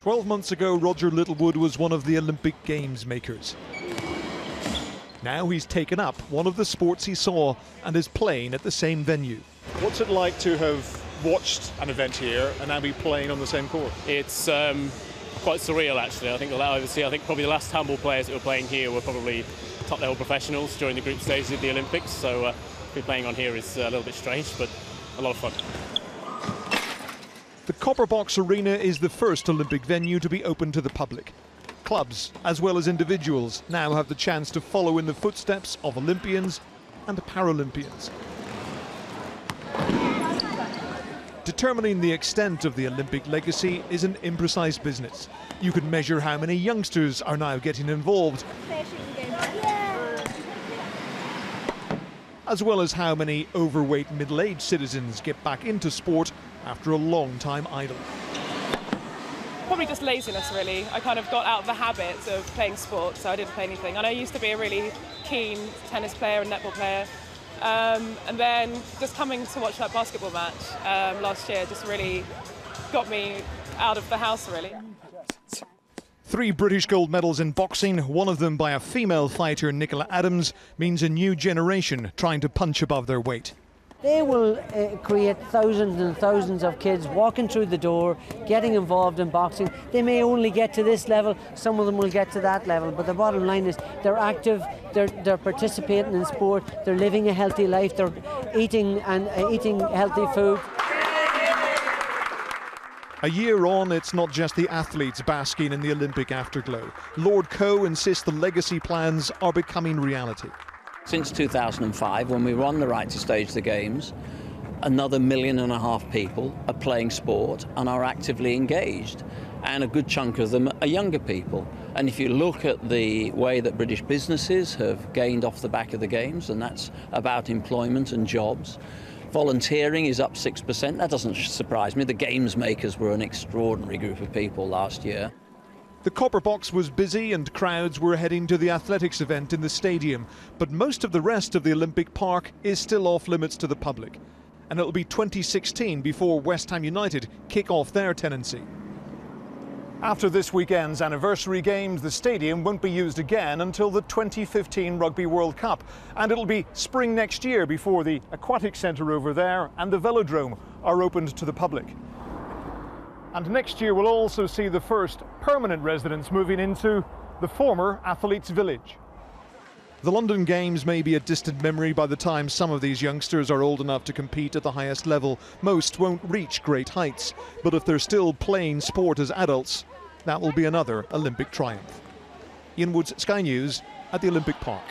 12 months ago, Roger Littlewood was one of the Olympic Games makers. Now he's taken up one of the sports he saw and is playing at the same venue. What's it like to have watched an event here and now be playing on the same court? It's quite surreal, actually. I think probably the last handball players that were playing here were probably top-level professionals during the group stages of the Olympics. So be playing on here is a little bit strange, but a lot of fun. The Copperbox Arena is the first Olympic venue to be open to the public. Clubs, as well as individuals, now have the chance to follow in the footsteps of Olympians and Paralympians. Determining the extent of the Olympic legacy is an imprecise business. You can measure how many youngsters are now getting involved, as well as how many overweight middle-aged citizens get back into sport after a long time idle. Probably just laziness, really. I kind of got out of the habit of playing sport, so I didn't play anything. And I used to be a really keen tennis player and netball player. And then just coming to watch that basketball match last year just really got me out of the house, really. 3 British gold medals in boxing, one of them by a female fighter, Nicola Adams, means a new generation trying to punch above their weight. They will create thousands and thousands of kids walking through the door, getting involved in boxing. They may only get to this level, some of them will get to that level, but the bottom line is they're active, they're participating in sport, they're living a healthy life, they're eating healthy food. A year on, it's not just the athletes basking in the Olympic afterglow. Lord Coe insists the legacy plans are becoming reality. Since 2005, when we won the right to stage the Games, another 1.5 million people are playing sport and are actively engaged. And a good chunk of them are younger people. And if you look at the way that British businesses have gained off the back of the Games, and that's about employment and jobs, volunteering is up 6%. That doesn't surprise me. The gamesmakers were an extraordinary group of people last year. The Copperbox was busy and crowds were heading to the athletics event in the stadium, but most of the rest of the Olympic Park is still off limits to the public. And it'll be 2016 before West Ham United kick off their tenancy. After this weekend's anniversary games, the stadium won't be used again until the 2015 Rugby World Cup. And it'll be spring next year before the aquatic centre over there and the velodrome are opened to the public. And next year will also see the first permanent residents moving into the former Athletes' Village. The London Games may be a distant memory by the time some of these youngsters are old enough to compete at the highest level. Most won't reach great heights, but if they're still playing sport as adults, that will be another Olympic triumph. Ian Woods, Sky News, at the Olympic Park.